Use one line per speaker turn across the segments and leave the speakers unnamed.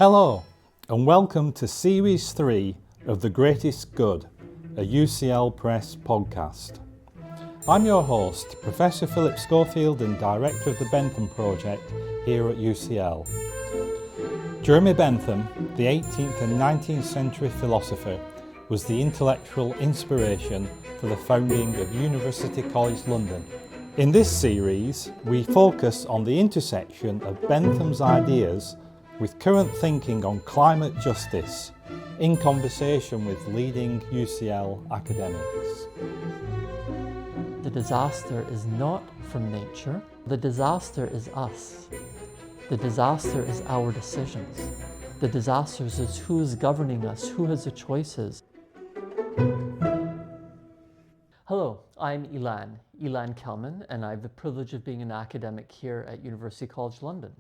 Hello and welcome to Series 3 of The Greatest Good, a UCL Press podcast. I'm your host, Professor Philip Schofield and Director of the Bentham Project here at UCL. Jeremy Bentham, the 18th and 19th century philosopher, was the intellectual inspiration for the founding of University College London. In this series, we focus on the intersection of Bentham's ideas with current thinking on climate justice, in conversation with leading UCL academics.
The disaster is not from nature. The disaster is us. The disaster is our decisions. The disaster is who is governing us, who has the choices. Hello, I'm Ilan Kelman, and I have the privilege of being an academic here at University College London.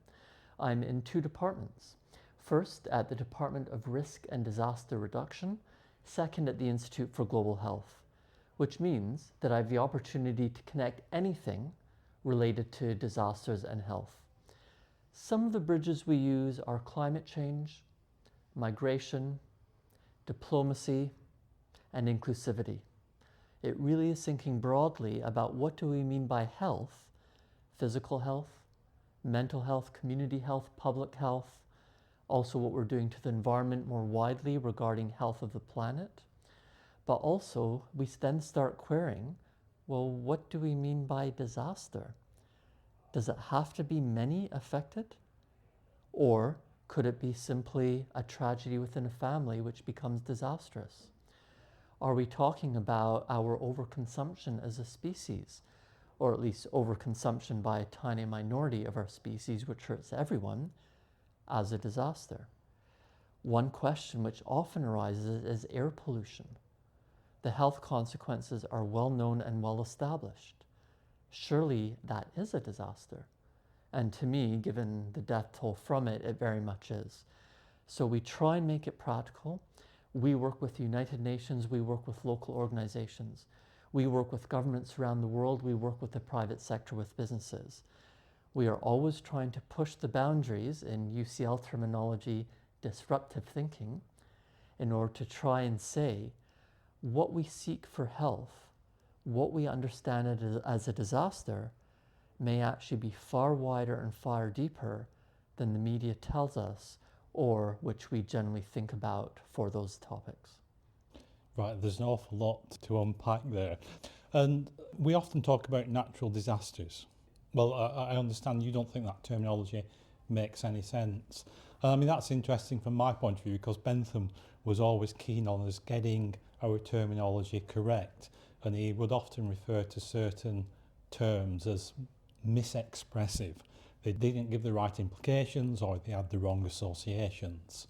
I'm in two departments. First, at the Department of Risk and Disaster Reduction. Second, at the Institute for Global Health, which means that I have the opportunity to connect anything related to disasters and health. Some of the bridges we use are climate change, migration, diplomacy, and inclusivity. It really is thinking broadly about what do we mean by health, physical health, mental health, community health, public health, also what we're doing to the environment more widely regarding health of the planet. But also we then start querying, well, what do we mean by disaster? Does it have to be many affected? Or could it be simply a tragedy within a family which becomes disastrous? Are we talking about our overconsumption as a species? Or at least overconsumption by a tiny minority of our species, which hurts everyone, as a disaster? One question which often arises is air pollution. The health consequences are well known and well established. Surely that is a disaster. And to me, given the death toll from it, it very much is. So we try and make it practical. We work with the United Nations, we work with local organizations. We work with governments around the world, we work with the private sector, with businesses. We are always trying to push the boundaries, in UCL terminology, disruptive thinking, in order to try and say what we seek for health, what we understand as a disaster, may actually be far wider and far deeper than the media tells us, or which we generally think about for those topics.
Right, there's an awful lot to unpack there. And we often talk about natural disasters. Well, I understand you don't think that terminology makes any sense. I mean, that's interesting from my point of view, because Bentham was always keen on us getting our terminology correct. And he would often refer to certain terms as misexpressive. They didn't give the right implications, or they had the wrong associations.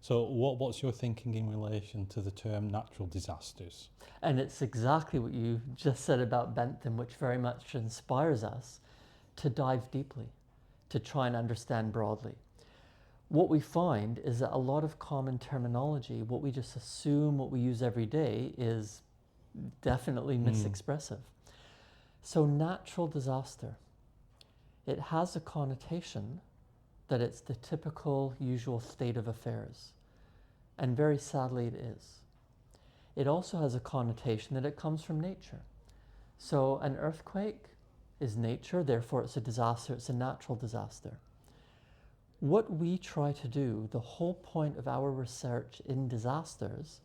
So what's your thinking in relation to the term natural disasters?
And it's exactly what you just said about Bentham, which very much inspires us to dive deeply, to try and understand broadly. What we find is that a lot of common terminology, what we just assume, what we use every day, is definitely misexpressive. So natural disaster, it has a connotation that it's the typical, usual state of affairs. And very sadly it is. It also has a connotation that it comes from nature. So an earthquake is nature, therefore it's a disaster, it's a natural disaster. What we try to do, the whole point of our research in disasters,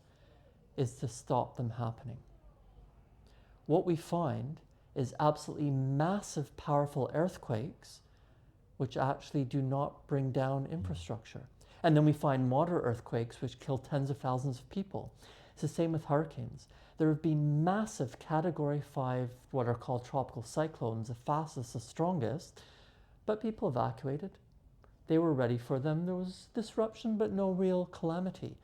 is to stop them happening. What we find is absolutely massive, powerful earthquakes which actually do not bring down infrastructure. And then we find moderate earthquakes which kill tens of thousands of people. It's the same with hurricanes. There have been massive Category 5, what are called tropical cyclones, the fastest, the strongest, but people evacuated. They were ready for them. There was disruption, but no real calamity.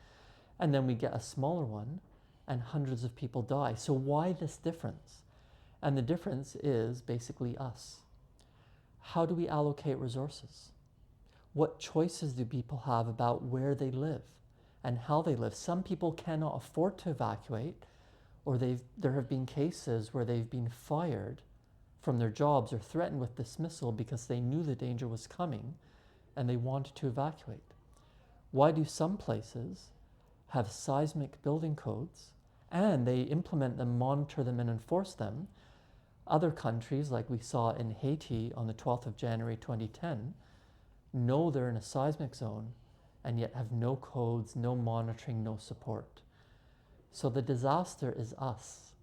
And then we get a smaller one, and hundreds of people die. So why this difference? And the difference is basically us. How do we allocate resources? What choices do people have about where they live and how they live? Some people cannot afford to evacuate, or there have been cases where they've been fired from their jobs or threatened with dismissal because they knew the danger was coming and they wanted to evacuate. Why do some places have seismic building codes and they implement them, monitor them, and enforce them? Other countries, like we saw in Haiti on the 12th of January 2010, know they're in a seismic zone and yet have no codes, no monitoring, no support. So the disaster is us.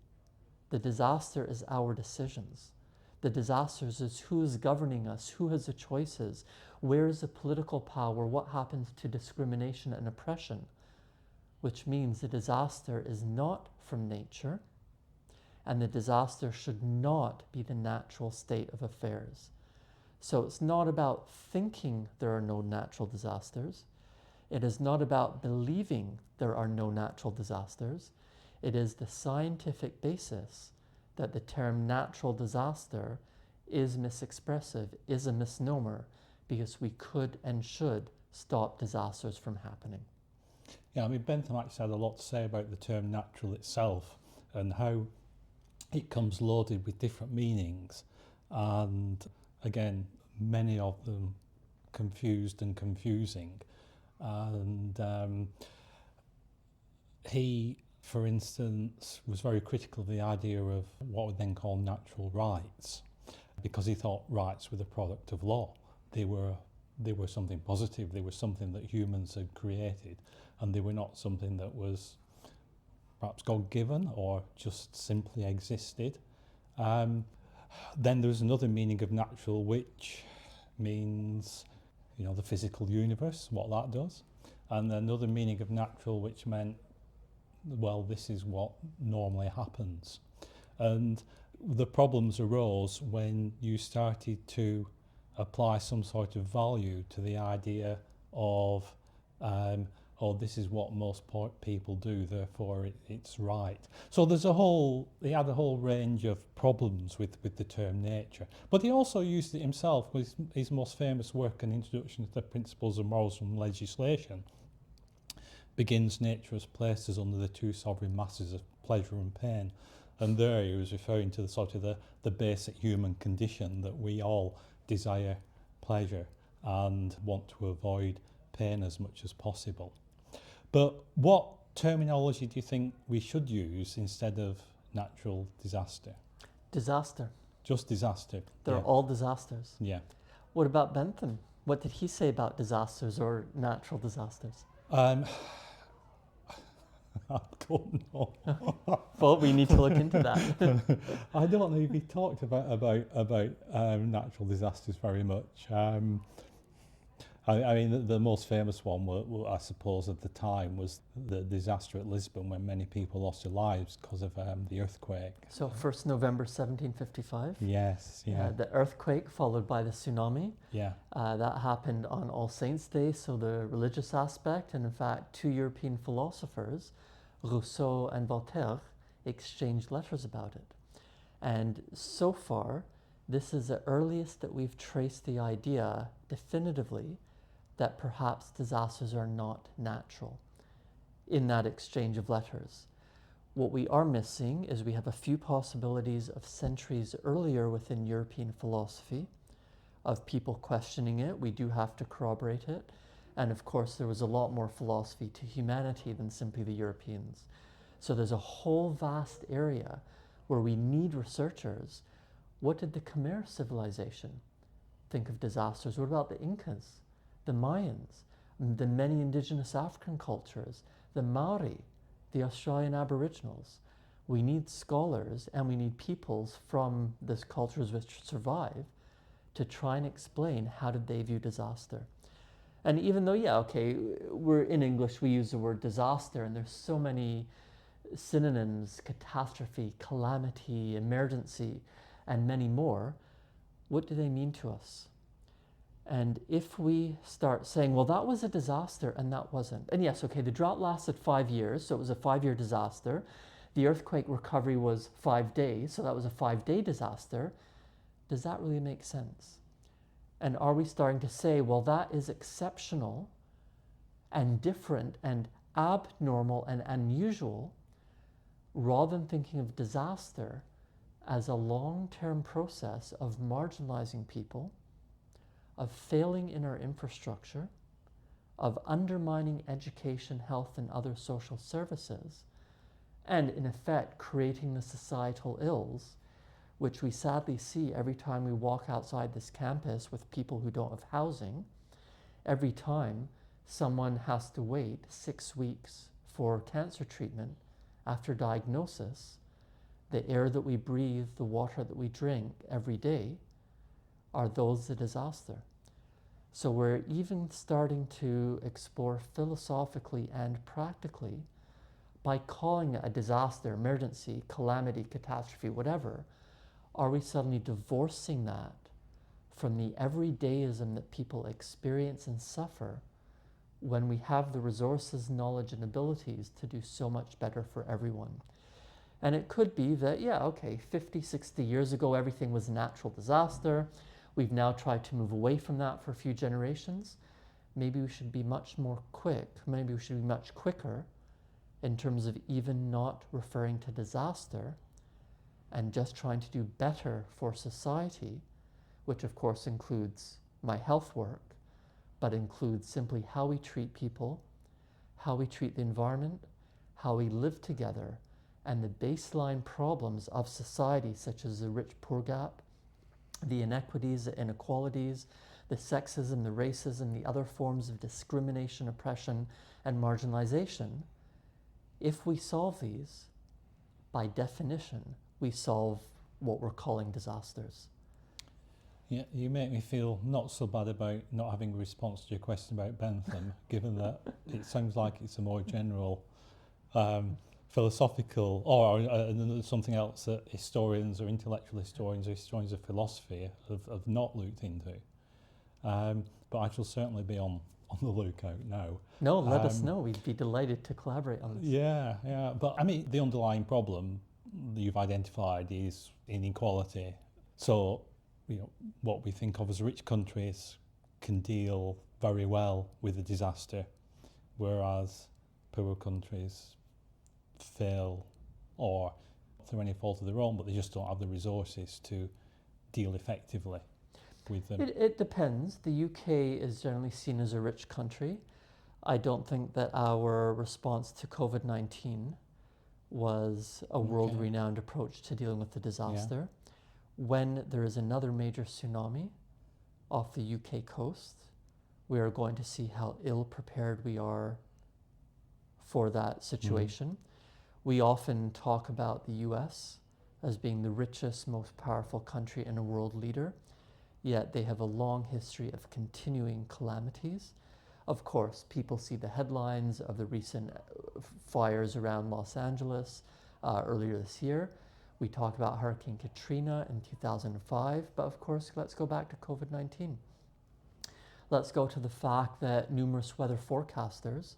The disaster is our decisions. The disaster is who is governing us, who has the choices, where is the political power, what happens to discrimination and oppression, which means the disaster is not from nature, and the disaster should not be the natural state of affairs. So it's not about thinking there are no natural disasters. It is not about believing there are no natural disasters. It is the scientific basis that the term natural disaster is misexpressive, is a misnomer, because we could and should stop disasters from happening.
Yeah, I mean, Bentham actually had a lot to say about the term natural itself and how it comes loaded with different meanings, and again, many of them confused and confusing. And he, for instance, was very critical of the idea of what we then call natural rights, because he thought rights were the product of law. They were something positive, they were something that humans had created, and they were not something that was perhaps God-given or just simply existed. Then there's another meaning of natural, which means, you know, the physical universe, what that does. And another meaning of natural, which meant, well, this is what normally happens. And the problems arose when you started to apply some sort of value to the idea of oh, this is what most people do, therefore it's right. So he had a whole range of problems with the term nature. But he also used it himself with his most famous work, An Introduction to the Principles of Morals and Legislation. Begins, nature has placed us under the two sovereign masses of pleasure and pain. And there he was referring to the basic human condition, that we all desire pleasure and want to avoid pain as much as possible. But what terminology do you think we should use instead of natural disaster?
Disaster.
Just disaster.
They're all disasters.
Yeah.
What about Bentham? What did he say about disasters or natural disasters?
I don't know.
Well, we need to look into that.
I don't know if he talked about natural disasters very much. I mean, the most famous one, I suppose, at the time was the disaster at Lisbon, when many people lost their lives because of the earthquake.
So 1st November 1755.
Yes, yeah.
The earthquake followed by the tsunami.
Yeah.
That happened on All Saints' Day, so the religious aspect, and in fact, two European philosophers, Rousseau and Voltaire, exchanged letters about it. And so far, this is the earliest that we've traced the idea definitively that perhaps disasters are not natural in that exchange of letters. What we are missing is we have a few possibilities of centuries earlier within European philosophy of people questioning it. We do have to corroborate it. And of course, there was a lot more philosophy to humanity than simply the Europeans. So there's a whole vast area where we need researchers. What did the Khmer civilization think of disasters? What about the Incas, the Mayans, the many indigenous African cultures, the Maori, the Australian Aboriginals? We need scholars and we need peoples from these cultures which survive to try and explain how did they view disaster. And even though, yeah, okay, we're in English, we use the word disaster, and there's so many synonyms: catastrophe, calamity, emergency, and many more. What do they mean to us? And if we start saying, well, that was a disaster and that wasn't. And yes, okay, the drought lasted 5 years, so it was a 5-year disaster. The earthquake recovery was 5 days, so that was a 5-day disaster. Does that really make sense? And are we starting to say, well, that is exceptional and different and abnormal and unusual, rather than thinking of disaster as a long-term process of marginalizing people, of failing in our infrastructure, of undermining education, health, and other social services, and in effect creating the societal ills, which we sadly see every time we walk outside this campus with people who don't have housing, every time someone has to wait 6 weeks for cancer treatment after diagnosis, the air that we breathe, the water that we drink every day, are those a disaster. So we're even starting to explore philosophically and practically, by calling it a disaster, emergency, calamity, catastrophe, whatever, are we suddenly divorcing that from the everydayism that people experience and suffer when we have the resources, knowledge, and abilities to do so much better for everyone? And it could be that, yeah, okay, 50, 60 years ago, everything was a natural disaster. We've now tried to move away from that for a few generations. Maybe we should be much more quick, maybe we should be much quicker in terms of even not referring to disaster and just trying to do better for society, which of course includes my health work, but includes simply how we treat people, how we treat the environment, how we live together, and the baseline problems of society, such as the rich-poor gap, the inequities, the inequalities, the sexism, the racism, the other forms of discrimination, oppression, and marginalization. If we solve these, by definition, we solve what we're calling disasters.
Yeah, you make me feel not so bad about not having a response to your question about Bentham, given that it sounds like it's a more general philosophical, or something else that historians or intellectual historians or historians of philosophy have not looked into. But I shall certainly be on the lookout now.
No, let us know. We'd be delighted to collaborate on this.
Yeah. But I mean, the underlying problem that you've identified is inequality. So, what we think of as rich countries can deal very well with a disaster, whereas poor countries fail, or through any fault of their own, but they just don't have the resources to deal effectively with them.
It depends. The UK is generally seen as a rich country. I don't think that our response to COVID-19 was a world-renowned approach to dealing with the disaster. Yeah. When there is another major tsunami off the UK coast, we are going to see how ill-prepared we are for that situation. We often talk about the US as being the richest, most powerful country and a world leader, yet they have a long history of continuing calamities. Of course, people see the headlines of the recent fires around Los Angeles earlier this year. We talked about Hurricane Katrina in 2005, but of course, let's go back to COVID-19. Let's go to the fact that numerous weather forecasters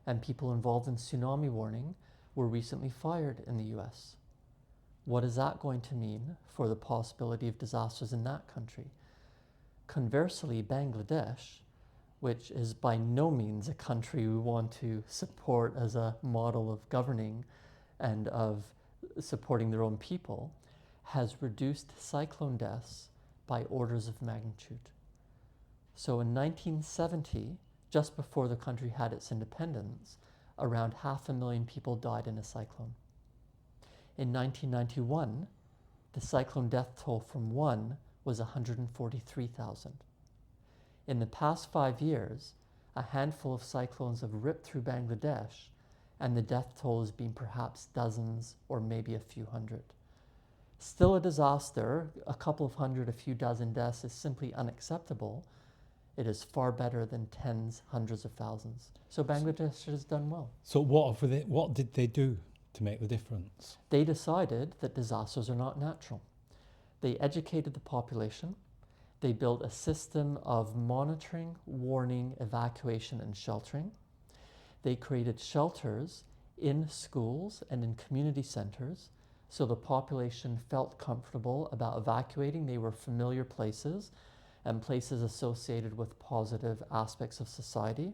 and people involved in tsunami warning were recently fired in the US. What is that going to mean for the possibility of disasters in that country? Conversely, Bangladesh, which is by no means a country we want to support as a model of governing and of supporting their own people, has reduced cyclone deaths by orders of magnitude. So in 1970, just before the country had its independence, around 500,000 people died in a cyclone. In 1991, the cyclone death toll from one was 143,000. In the past 5 years, a handful of cyclones have ripped through Bangladesh, and the death toll has been perhaps dozens or maybe a few hundred. Still a disaster, a couple of hundred, a few dozen deaths is simply unacceptable. It is far better than tens, hundreds of thousands. So Bangladesh has done well.
So what did they do to make the difference?
They decided that disasters are not natural. They educated the population. They built a system of monitoring, warning, evacuation, and sheltering. They created shelters in schools and in community centers so the population felt comfortable about evacuating. They were familiar places and places associated with positive aspects of society.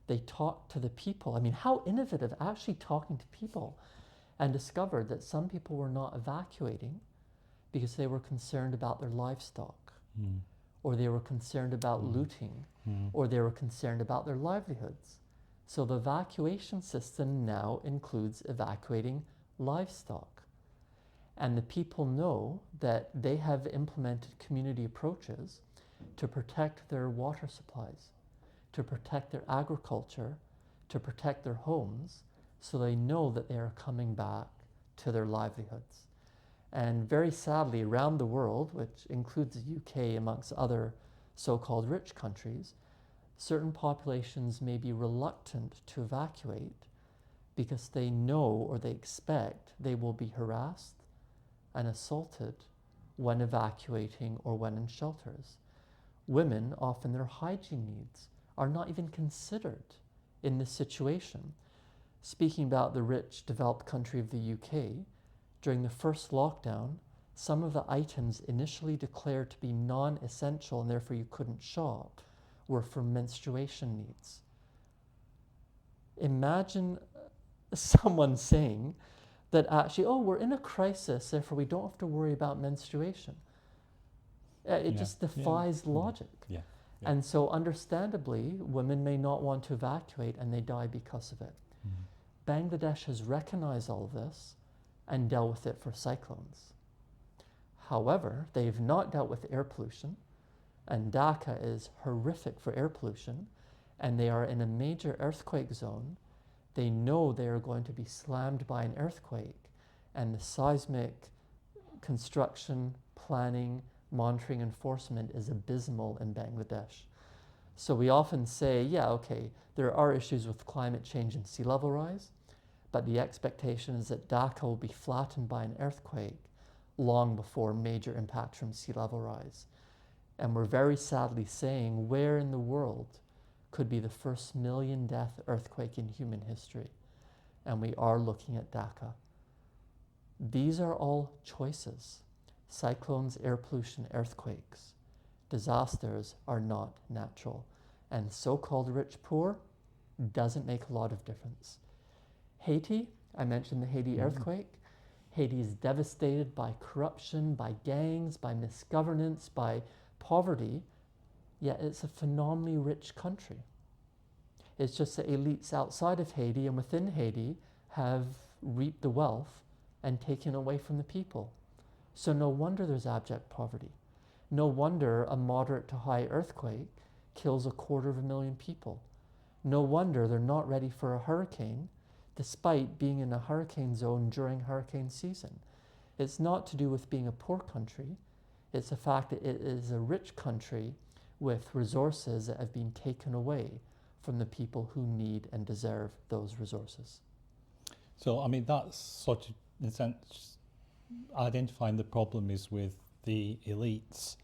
They talked to the people. I mean, how innovative, actually talking to people, and discovered that some people were not evacuating because they were concerned about their livestock or they were concerned about looting, or they were concerned about their livelihoods. So the evacuation system now includes evacuating livestock. And the people know that they have implemented community approaches to protect their water supplies, to protect their agriculture, to protect their homes, so they know that they are coming back to their livelihoods. And very sadly, around the world, which includes the UK amongst other so-called rich countries, certain populations may be reluctant to evacuate because they know or they expect they will be harassed and assaulted when evacuating or when in shelters. Women, often their hygiene needs are not even considered in this situation. Speaking about the rich, developed country of the UK, during the first lockdown, some of the items initially declared to be non-essential and therefore you couldn't shop were for menstruation needs. Imagine someone saying that actually, oh, we're in a crisis, therefore we don't have to worry about menstruation. It just defies logic.
Yeah.
And so understandably, women may not want to evacuate and they die because of it. Bangladesh has recognized all of this and dealt with it for cyclones. However, they've not dealt with air pollution, and Dhaka is horrific for air pollution, and they are in a major earthquake zone. They know they are going to be slammed by an earthquake, and the seismic construction, planning, monitoring, enforcement is abysmal in Bangladesh. So we often say, yeah, okay, there are issues with climate change and sea level rise, but the expectation is that Dhaka will be flattened by an earthquake long before major impact from sea level rise. And we're very sadly saying, where in the world could be the first million-death earthquake in human history? And we are looking at Dhaka. These are all choices. Cyclones, air pollution, earthquakes. Disasters are not natural. And so-called rich-poor doesn't make a lot of difference. Haiti, I mentioned the Haiti earthquake. Haiti is devastated by corruption, by gangs, by misgovernance, by poverty, yet it's a phenomenally rich country. It's just that elites outside of Haiti and within Haiti have reaped the wealth and taken away from the people. So no wonder there's abject poverty. No wonder a moderate to high earthquake kills 250,000 people. No wonder they're not ready for a hurricane, despite being in a hurricane zone during hurricane season. It's not to do with being a poor country. It's the fact that it is a rich country with resources that have been taken away from the people who need and deserve those resources.
So, I mean, that's sort of, in a sense, identifying the problem is with the elites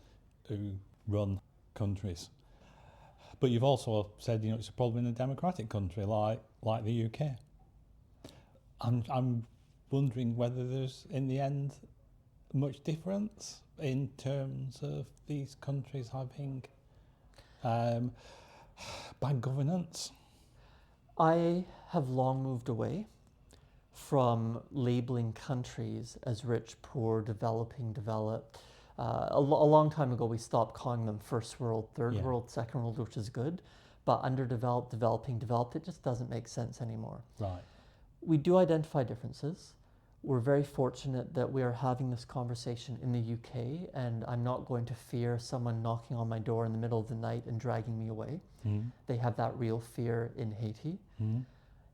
who run countries. But you've also said, you know, it's a problem in a democratic country like the UK. I'm wondering whether there's, in the end, much difference in terms of these countries having bad governance.
I have long moved away from labeling countries as rich, poor, developing, developed. A long time ago, we stopped calling them first world, third world, second world, which is good. But underdeveloped, developing, developed, it just doesn't make sense anymore.
Right.
We do identify differences. We're very fortunate that we are having this conversation in the UK, and I'm not going to fear someone knocking on my door in the middle of the night and dragging me away. They have that real fear in Haiti.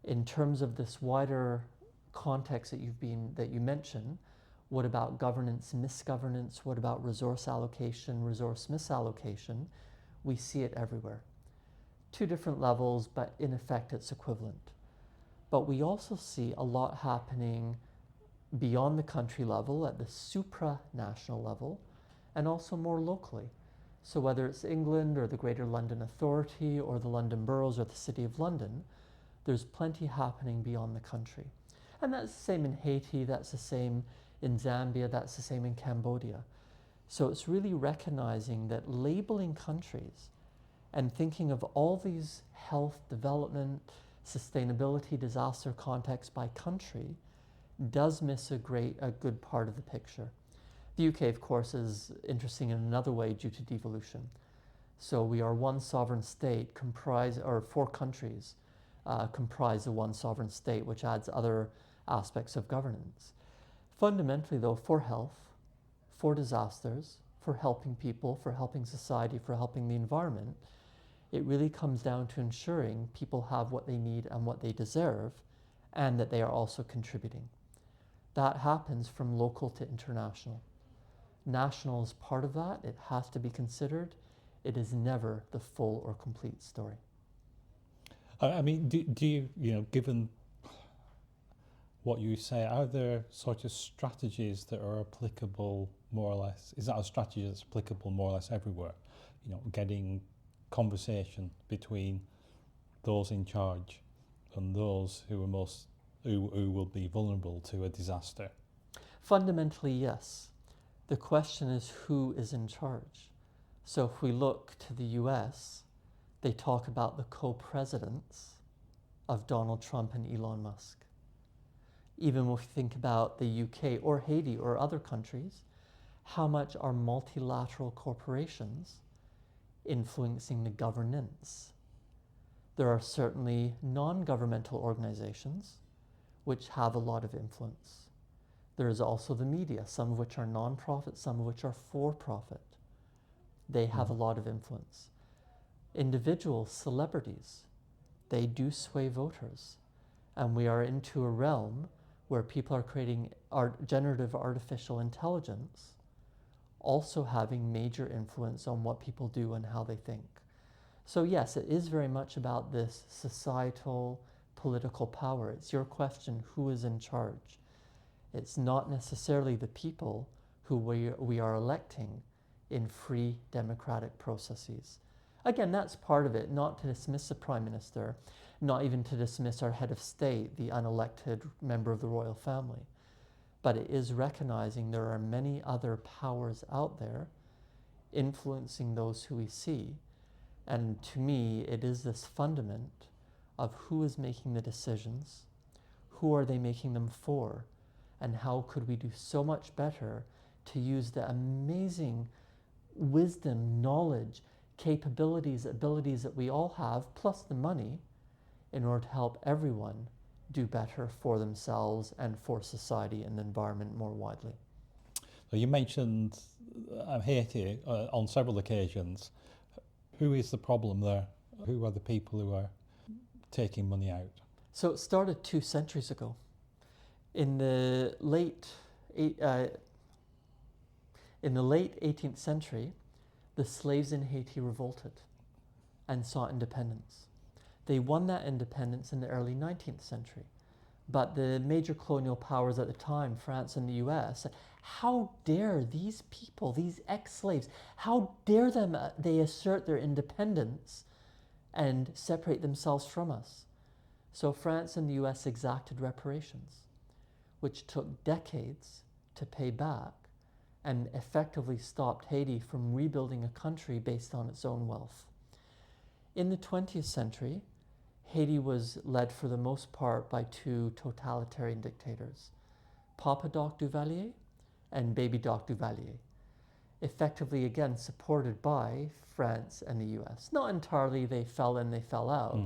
In terms of this wider context that you mentioned, what about governance, misgovernance? What about resource allocation, resource misallocation? We see it everywhere. 2 different levels, but in effect it's equivalent. But we also see a lot happening beyond the country level, at the supranational level, and also more locally. So whether it's England or the Greater London Authority or the London Boroughs or the City of London, there's plenty happening beyond the country. And that's the same in Haiti, that's the same in Zambia, that's the same in Cambodia. So it's really recognizing that labeling countries and thinking of all these health, development, sustainability, disaster context by country does miss a good part of the picture. The UK, of course, is interesting in another way due to devolution. So we are one sovereign state or 4 countries comprise of one sovereign state, which adds other aspects of governance. Fundamentally, though, for health, for disasters, for helping people, for helping society, for helping the environment, it really comes down to ensuring people have what they need and what they deserve, and that they are also contributing. That happens from local to international. National is part of that. It has to be considered. It is never the full or complete story.
I mean, do you, given what you say, are there sort of strategies that are applicable more or less? Is that a strategy that's applicable more or less everywhere? Getting conversation between those in charge and those who will be vulnerable to a disaster?
Fundamentally, yes. The question is who is in charge. So if we look to the US, they talk about the co-presidents of Donald Trump and Elon Musk. Even if we think about the UK or Haiti or other countries, how much are multilateral corporations influencing the governance? There are certainly non-governmental organizations which have a lot of influence. There is also the media, some of which are non-profit, some of which are for-profit. They have a lot of influence. Individuals, celebrities, they do sway voters. And we are into a realm where people are creating generative artificial intelligence, also having major influence on what people do and how they think. So yes, it is very much about this societal, political power. It's your question, who is in charge? It's not necessarily the people who we are electing in free democratic processes. Again, that's part of it, not to dismiss the Prime Minister, not even to dismiss our head of state, the unelected member of the royal family. But it is recognizing there are many other powers out there influencing those who we see. And to me, it is this fundament of who is making the decisions, who are they making them for, and how could we do so much better to use the amazing wisdom, knowledge, capabilities, abilities that we all have, plus the money, in order to help everyone do better for themselves and for society and the environment more widely.
So you mentioned Haiti on several occasions. Who is the problem there? Who are the people who are taking money out?
So it started 2 centuries ago. In the late 18th century, the slaves in Haiti revolted and sought independence. They won that independence in the early 19th century. But the major colonial powers at the time, France and the US, said, how dare these people, these ex-slaves, how dare they assert their independence and separate themselves from us? So France and the US exacted reparations, which took decades to pay back and effectively stopped Haiti from rebuilding a country based on its own wealth. In the 20th century, Haiti was led for the most part by 2 totalitarian dictators, Papa Doc Duvalier and Baby Doc Duvalier, effectively again supported by France and the US. Not entirely, they fell in, they fell out,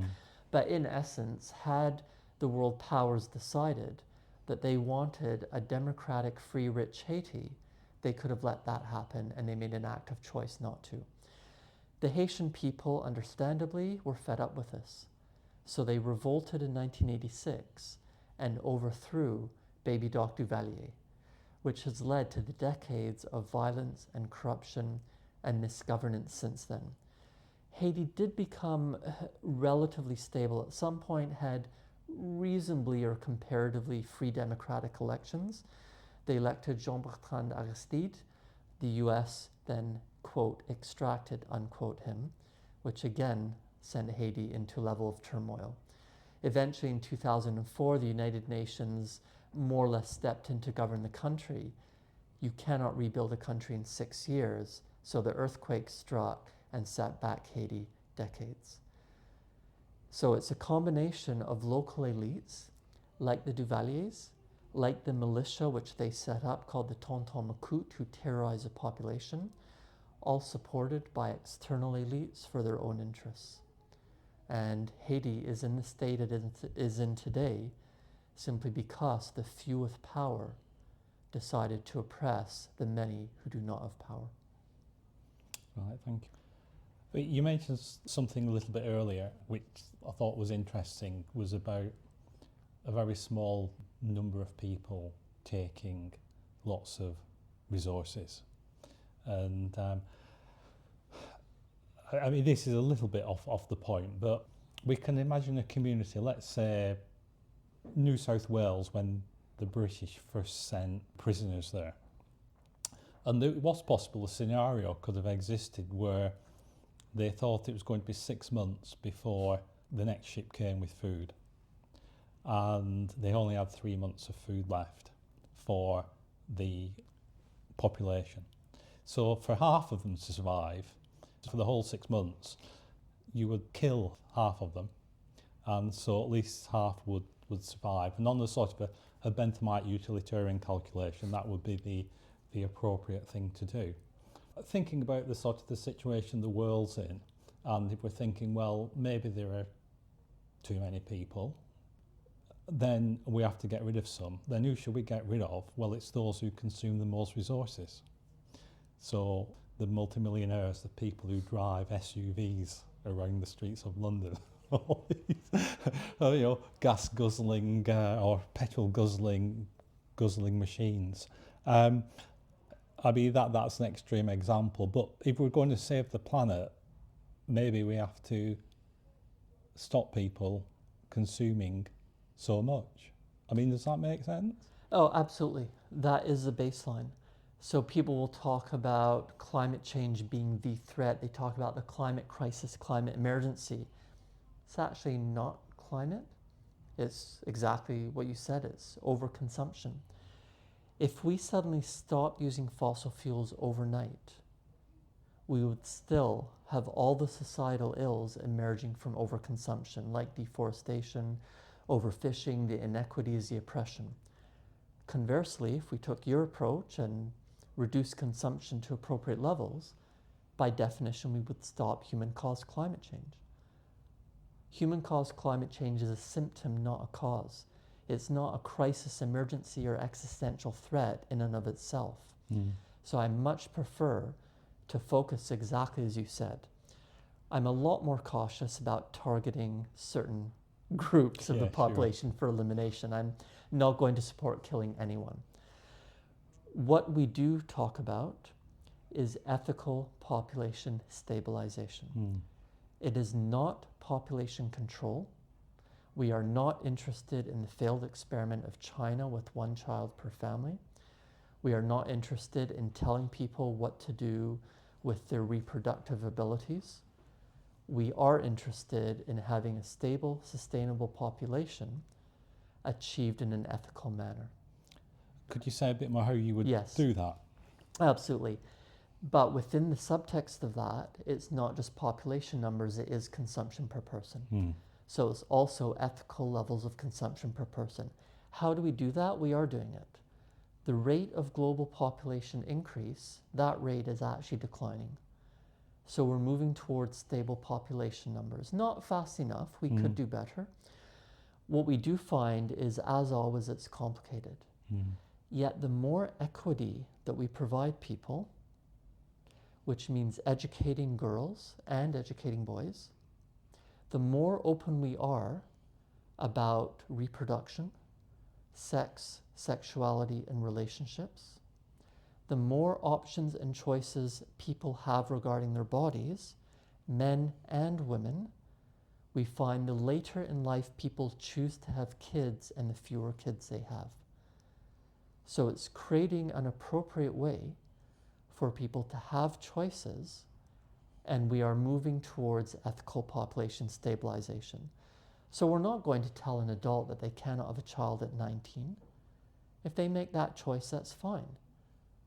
but in essence, had the world powers decided that they wanted a democratic, free, rich Haiti, they could have let that happen, and they made an active choice not to. The Haitian people, understandably, were fed up with this. So they revolted in 1986 and overthrew Baby Doc Duvalier, which has led to the decades of violence and corruption and misgovernance since then. Haiti did become relatively stable. At some point had reasonably or comparatively free democratic elections. They elected Jean-Bertrand Aristide. The US then, quote, extracted, unquote, him, which again sent Haiti into a level of turmoil. Eventually in 2004, the United Nations more or less stepped in to govern the country. You cannot rebuild a country in 6 years, so the earthquake struck and set back Haiti decades. So it's a combination of local elites, like the Duvaliers, like the militia which they set up called the Tonton Macoute, who terrorize a population, all supported by external elites for their own interests. And Haiti is in the state it is in today simply because the few with power decided to oppress the many who do not have power.
Right, thank you. But you mentioned something a little bit earlier, which I thought was interesting, was about a very small number of people taking lots of resources. And I mean, this is a little bit off the point, but we can imagine a community, let's say New South Wales, when the British first sent prisoners there. And it was possible a scenario could have existed where they thought it was going to be 6 months before the next ship came with food. And they only had 3 months of food left for the population. So for half of them to survive, for the whole 6 months, you would kill half of them. And so at least half would survive. And on the sort of a Benthamite utilitarian calculation, that would be the appropriate thing to do. Thinking about the sort of the situation the world's in, and if we're thinking, well, maybe there are too many people, then we have to get rid of some. Then who should we get rid of? Well, it's those who consume the most resources. So the multimillionaires, the people who drive SUVs around the streets of London, gas guzzling or petrol guzzling machines. I mean, that's an extreme example, but if we're going to save the planet, maybe we have to stop people consuming so much. I mean, does that make sense?
Oh, absolutely. That is the baseline. So people will talk about climate change being the threat. They talk about the climate crisis, climate emergency. It's actually not climate. It's exactly what you said, it's overconsumption. If we suddenly stopped using fossil fuels overnight, we would still have all the societal ills emerging from overconsumption, like deforestation, overfishing, the inequities, the oppression. Conversely, if we took your approach and reduced consumption to appropriate levels, by definition, we would stop human-caused climate change. Human-caused climate change is a symptom, not a cause. It's not a crisis, emergency, or existential threat in and of itself. So I much prefer to focus exactly as you said. I'm a lot more cautious about targeting certain groups of the population for elimination. I'm not going to support killing anyone. What we do talk about is ethical population stabilization. It is not population control. We are not interested in the failed experiment of China with 1 child per family. We are not interested in telling people what to do with their reproductive abilities. We are interested in having a stable, sustainable population achieved in an ethical manner.
Could you say a bit more how you would do that?
Absolutely. But within the subtext of that, it's not just population numbers, it is consumption per person. So it's also ethical levels of consumption per person. How do we do that? We are doing it. The rate of global population increase, that rate is actually declining. So we're moving towards stable population numbers. Not fast enough, we could do better. What we do find is, as always, it's complicated. Yet the more equity that we provide people, which means educating girls and educating boys, the more open we are about reproduction, sex, sexuality, and relationships, the more options and choices people have regarding their bodies, men and women, we find the later in life people choose to have kids and the fewer kids they have. So it's creating an appropriate way for people to have choices, and we are moving towards ethical population stabilization. So we're not going to tell an adult that they cannot have a child at 19. If they make that choice, that's fine.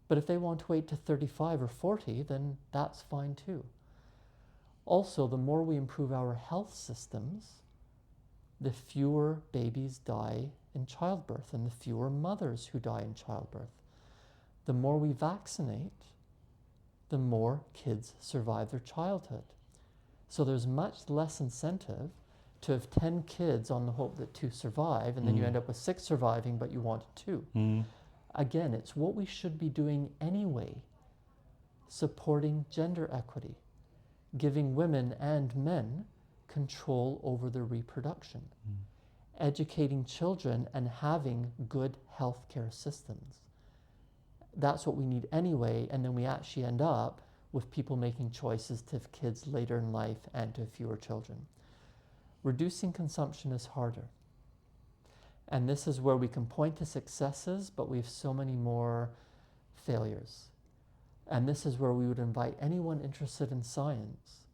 But if they want to wait to 35 or 40, then that's fine too. Also, the more we improve our health systems, the fewer babies die in childbirth and the fewer mothers who die in childbirth. The more we vaccinate, the more kids survive their childhood. So there's much less incentive to have 10 kids on the hope that 2 survive, and then you end up with 6 surviving, but you wanted 2. Again, it's what we should be doing anyway, supporting gender equity, giving women and men control over their reproduction, educating children and having good healthcare systems. That's what we need anyway, and then we actually end up with people making choices to have kids later in life and to have fewer children. Reducing consumption is harder. And this is where we can point to successes, but we have so many more failures. And this is where we would invite anyone interested in science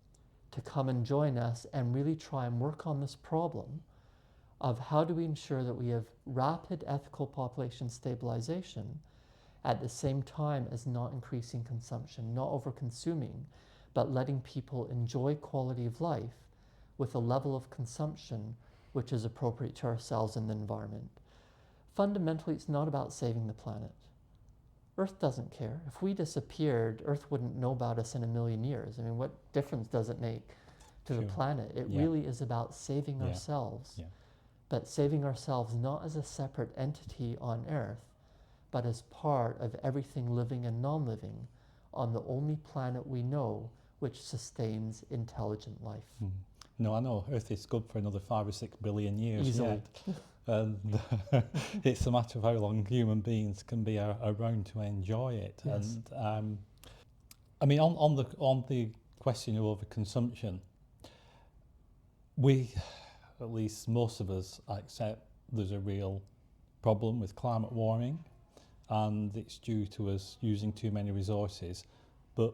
to come and join us and really try and work on this problem of how do we ensure that we have rapid ethical population stabilization at the same time as not increasing consumption, not over-consuming, but letting people enjoy quality of life with a level of consumption which is appropriate to ourselves and the environment. Fundamentally, it's not about saving the planet. Earth doesn't care. If we disappeared, Earth wouldn't know about us in a million years. I mean, what difference does it make to the planet? It really is about saving ourselves, but saving ourselves not as a separate entity on Earth, but as part of everything living and non-living on the only planet we know which sustains intelligent life.
No, I know Earth is good for another 5 or 6 billion years
Easily.
yet. And it's a matter of how long human beings can be around to enjoy it.
Yes.
And I mean, on the question of overconsumption, we, at least most of us, accept there's a real problem with climate warming, and it's due to us using too many resources, but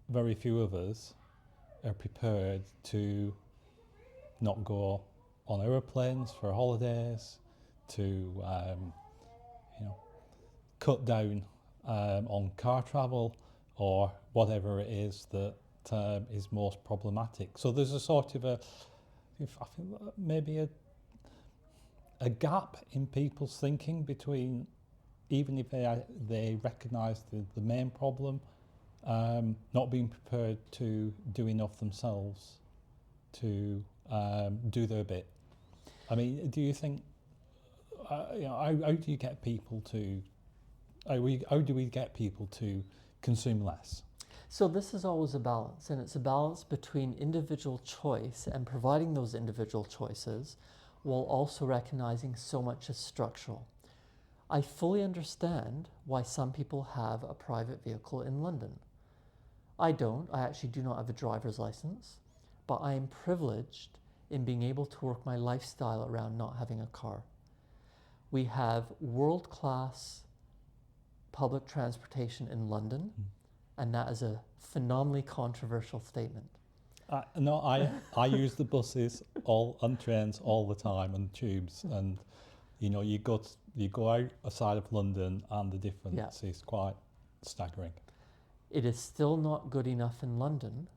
very few of us are prepared to not go on aeroplanes for holidays, to cut down on car travel or whatever it is that is most problematic. So there's a sort of I think maybe a gap in people's thinking between, even if they recognise the main problem, not being prepared to do enough themselves to do their bit. I mean, do you think, how do you get people to, how do we get people to consume less?
So this is always a balance, and it's a balance between individual choice and providing those individual choices while also recognizing so much is structural. I fully understand why some people have a private vehicle in London. I don't. I actually do not have a driver's license, but I am privileged in being able to work my lifestyle around not having a car. We have world-class public transportation in London, and that is a phenomenally controversial statement.
No, I use the buses and trains all the time, and tubes, and you go outside of London and the difference is quite staggering.
It is still not good enough in London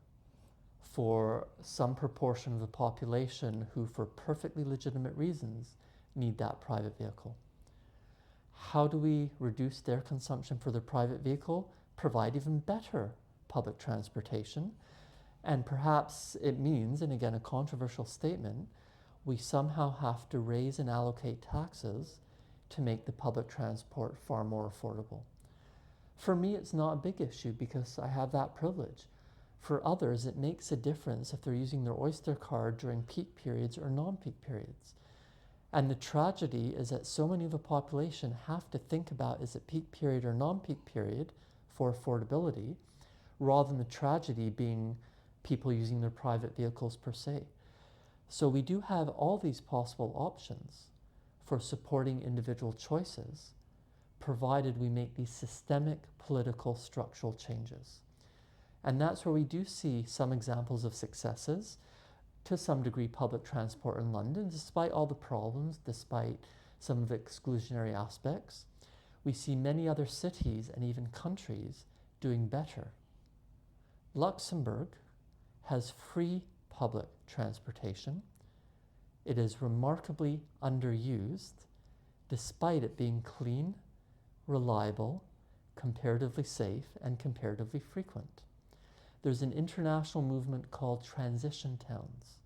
for some proportion of the population who, for perfectly legitimate reasons, need that private vehicle. How do we reduce their consumption for their private vehicle? Provide even better public transportation. And perhaps it means, and again a controversial statement, we somehow have to raise and allocate taxes to make the public transport far more affordable. For me, it's not a big issue because I have that privilege. For others, it makes a difference if they're using their Oyster card during peak periods or non-peak periods. And the tragedy is that so many of the population have to think about, is it peak period or non-peak period for affordability, rather than the tragedy being people using their private vehicles per se. So we do have all these possible options for supporting individual choices, provided we make these systemic political structural changes. And that's where we do see some examples of successes. To some degree, public transport in London, despite all the problems, despite some of the exclusionary aspects, we see many other cities and even countries doing better. Luxembourg has free public transportation. It is remarkably underused, despite it being clean, reliable, comparatively safe, and comparatively frequent. There's an international movement called transition towns,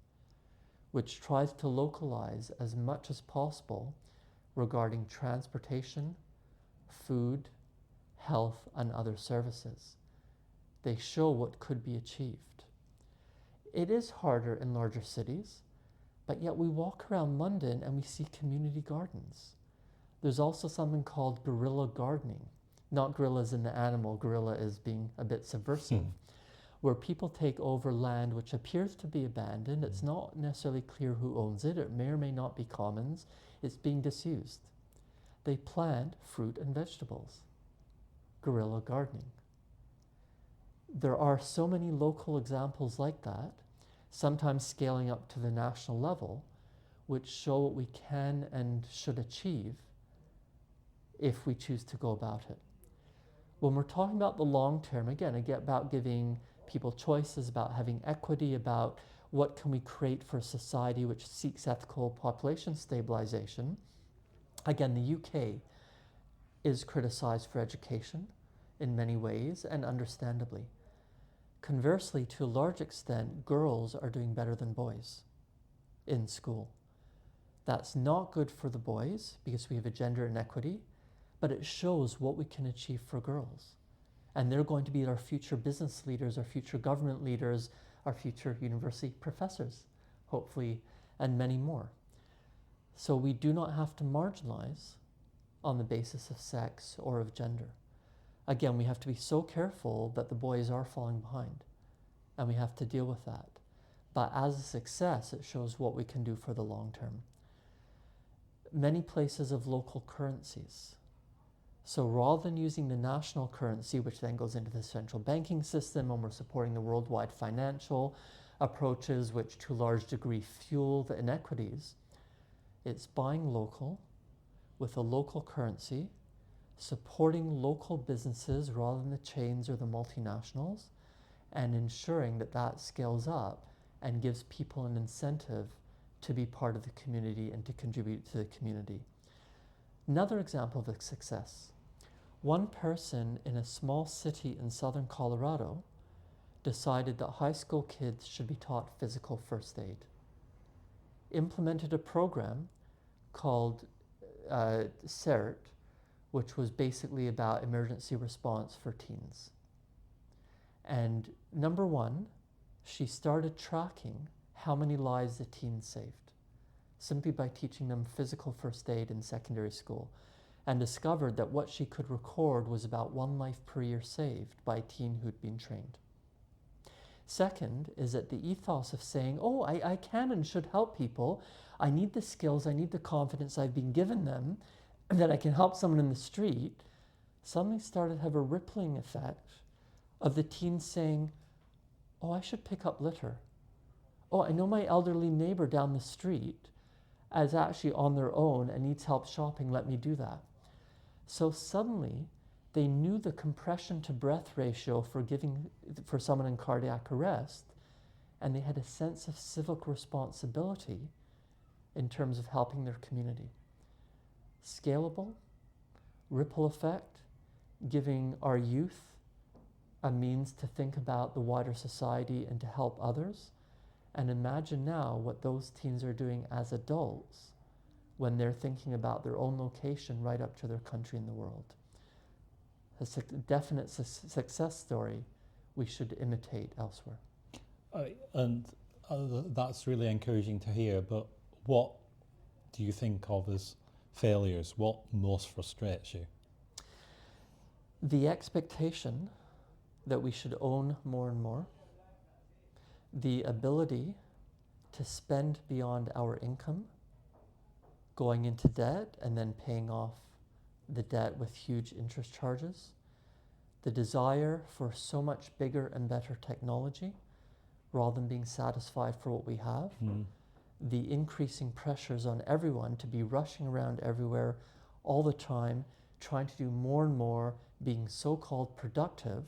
which tries to localize as much as possible regarding transportation, food, health, and other services. They show what could be achieved. It is harder in larger cities, but yet we walk around London and we see community gardens. There's also something called guerrilla gardening. Not gorillas in the animal, gorilla is being a bit subversive, where people take over land which appears to be abandoned. It's not necessarily clear who owns it. It may or may not be commons. It's being disused. They plant fruit and vegetables. Guerrilla gardening. There are so many local examples like that, sometimes scaling up to the national level, which show what we can and should achieve if we choose to go about it. When we're talking about the long term, again, about giving people choices, about having equity, about what can we create for a society which seeks ethical population stabilization. Again, the UK is criticized for education in many ways, and understandably. Conversely, to a large extent, girls are doing better than boys in school. That's not good for the boys because we have a gender inequity, but it shows what we can achieve for girls. And they're going to be our future business leaders, our future government leaders, our future university professors, hopefully, and many more. So we do not have to marginalize on the basis of sex or of gender. Again, we have to be so careful that the boys are falling behind, and we have to deal with that. But as a success, it shows what we can do for the long term. Many places have local currencies. So rather than using the national currency, which then goes into the central banking system, and we're supporting the worldwide financial approaches, which to a large degree fuel the inequities, it's buying local with a local currency, supporting local businesses rather than the chains or the multinationals, and ensuring that that scales up and gives people an incentive to be part of the community and to contribute to the community. Another example of a success. One person in a small city in southern Colorado decided that high school kids should be taught physical first aid. Implemented a program called CERT, which was basically about emergency response for teens. And number one, she started tracking how many lives the teens saved, simply by teaching them physical first aid in secondary school, and discovered that what she could record was about 1 life per year saved by a teen who'd been trained. Second is that the ethos of saying, oh, I can and should help people. I need the skills, I need the confidence I've been given them, that I can help someone in the street, suddenly started to have a rippling effect of the teens saying, oh, I should pick up litter. Oh, I know my elderly neighbor down the street is actually on their own and needs help shopping, let me do that. So suddenly, they knew the compression to breath ratio for someone in cardiac arrest, and they had a sense of civic responsibility in terms of helping their community. Scalable, ripple effect, giving our youth a means to think about the wider society and to help others. And imagine now what those teens are doing as adults when they're thinking about their own location right up to their country and the world. A definite success story we should imitate elsewhere.
That's really encouraging to hear, but what do you think of as failures? What most frustrates you?
The expectation that we should own more and more, the ability to spend beyond our income, going into debt and then paying off the debt with huge interest charges, the desire for so much bigger and better technology rather than being satisfied for what we have, the increasing pressures on everyone to be rushing around everywhere all the time, trying to do more and more, being so-called productive,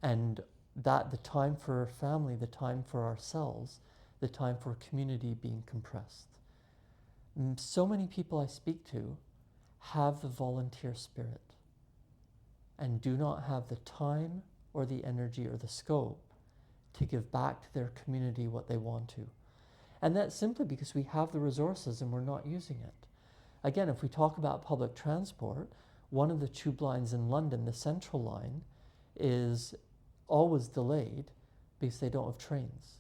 and that the time for family, the time for ourselves, the time for community being compressed. So many people I speak to have the volunteer spirit and do not have the time or the energy or the scope to give back to their community what they want to. And that's simply because we have the resources and we're not using it. Again, if we talk about public transport, one of the tube lines in London, the Central Line, is always delayed because they don't have trains.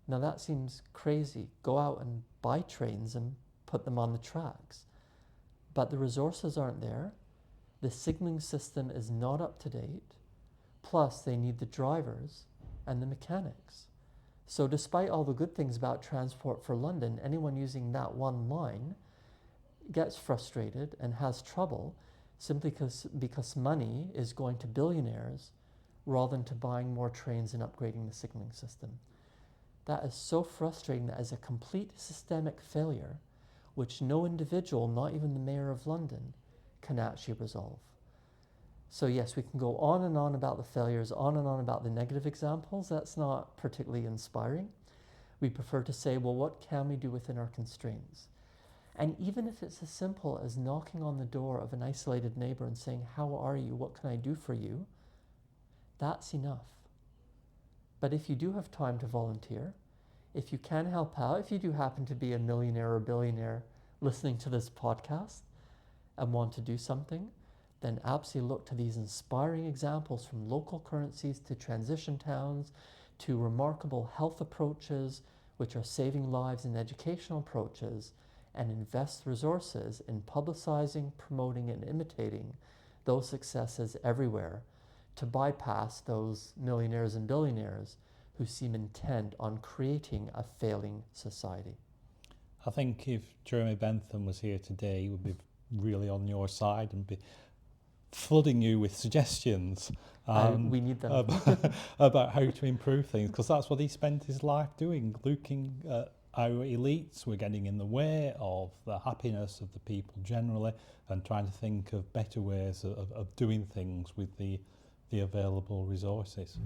Now that seems crazy. Go out and buy trains and put them on the tracks. But the resources aren't there. The signaling system is not up to date. Plus, they need the drivers and the mechanics. So despite all the good things about Transport for London, anyone using that one line gets frustrated and has trouble simply because money is going to billionaires rather than to buying more trains and upgrading the signaling system. That is so frustrating. That is a complete systemic failure which no individual, not even the Mayor of London, can actually resolve. So yes, we can go on and on about the failures, on and on about the negative examples. That's not particularly inspiring. We prefer to say, well, what can we do within our constraints? And even if it's as simple as knocking on the door of an isolated neighbor and saying, how are you? What can I do for you? That's enough. But if you do have time to volunteer, if you can help out, if you do happen to be a millionaire or billionaire listening to this podcast and want to do something, then absolutely look to these inspiring examples from local currencies to transition towns to remarkable health approaches, which are saving lives, and educational approaches, and invest resources in publicizing, promoting, and imitating those successes everywhere to bypass those millionaires and billionaires who seem intent on creating a failing society.
I think if Jeremy Bentham was here today, he would be really on your side and be flooding you with suggestions
We need them.
about how to improve things, because that's what he spent his life doing, looking at how elites were getting in the way of the happiness of the people generally and trying to think of better ways of doing things with the available resources.